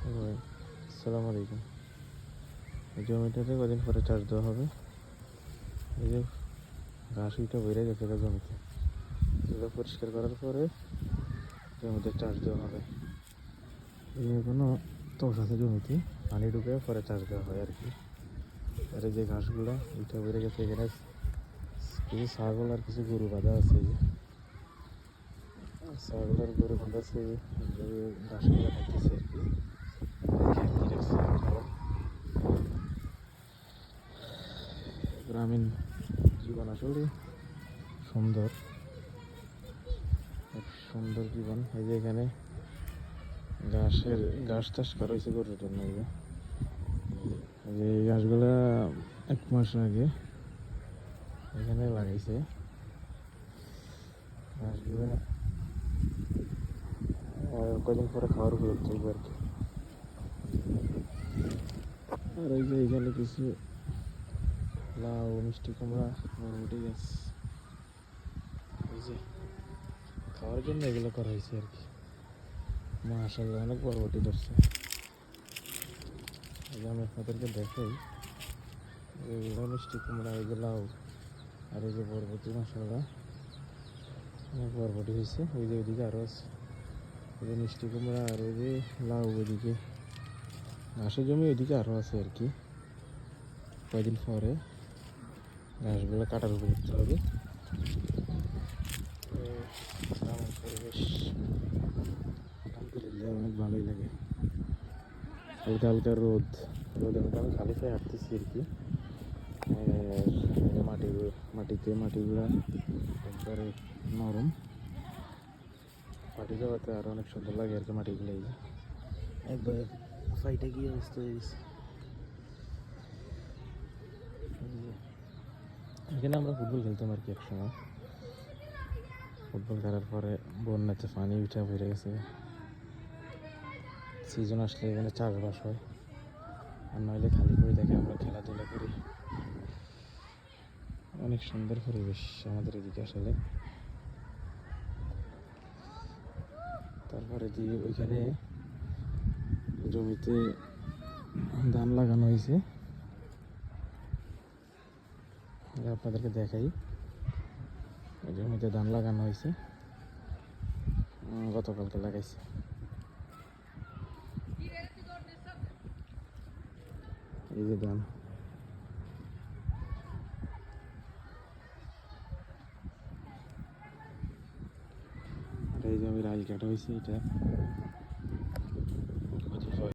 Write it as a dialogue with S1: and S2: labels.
S1: ভাই, আসসালামু আলাইকুম। এই জমিটাতে কদিন পরে চাষ দেওয়া হবে। এই যে ঘাস উইটা বেড়ে গেছে জমিতে, এগুলো পরিষ্কার করার পরে জমিতে চাষ দেওয়া হবে। এই কোনো তোষ আছে জমিতে, পানি ঢুকে পরে চাষ দেওয়া হয় আর কি। আর এই যে ঘাসগুলো উইটা বেড়ে গেছে, এখানে কিছু ছাগল আর কিছু গরু বাঁধা আছে। এই যে ছাগল আর গরু বাঁধা আছে, ঘাসগুলো খাইতেছে আর কি। গ্রামীণ জীবন আসলে সুন্দর, এক সুন্দর জীবন। এই যে এখানে ঘাস চাষ করা হয়েছে গরুর জন্য। এই যে এই ঘাসগুলা 1 মাস আগে এখানে লাগাইছে। ঘাসগুলা কদিন পরে খাওয়ার উপযুক্ত হইব আর কি। আর ওই যে এখানে কিছু লাউ, মিষ্টি কুমড়া, বরবটি গাছ, এই যে খাওয়ার জন্য এগুলো করা হয়েছে আর কি। মাশাআল্লাহ, অনেক বরবটি ধরছে। এই যে আমি আপনাদেরকে দেখাই, এগুলো মিষ্টি কুমড়া, এই যে লাউ, আর এই যে বরবটি। মাশাআল্লাহ, অনেক বরবটি হয়েছে। ওই যে ওইদিকে আরও আছে, ওই যে মিষ্টি কুমড়া, আর ওই যে লাউ ওইদিকে। ঘাসের জমি ওইদিকে আরও আছে আর কি। কয়েকদিন পরে ঘাসগুলো কাটার উপযুক্ত হবে। আমার পরিবেশ আলহামদুলিল্লাহ অনেক ভালোই লাগে। হালকা হালকা রোদের মধ্যে আমি খালি পায়ে হাঁটতেছি আর কি। মাটিগুলা একবারে নরম, মাটি যাওয়াতে আরো অনেক সুন্দর লাগে আর কি। মাটিগুলো এই যে একবারে ফাইটে গিয়ে অবস্থা হয়ে গেছে। এখানে আমরা ফুটবল খেলতাম আর কি একসময়। ফুটবল খেলার পরে বন্যাতে পানি উঠে বেড়ে গেছে। সিজন আসলে এখানে চাষবাস হয়, আর নইলে খালি করে দেখে আমরা খেলাধুলা করি। অনেক সুন্দর পরিবেশ আমাদের এদিকে আসলে। তারপরে দিয়ে ওইখানে জমিতে ধান লাগানো হয়েছে, আপনাদেরকে দেখাই। জমিতে ধান লাগানো হয়েছে, গতকালকে লাগাইছে। এই যে ধান, আর এই জমির আইল কাটা হয়েছে এটা।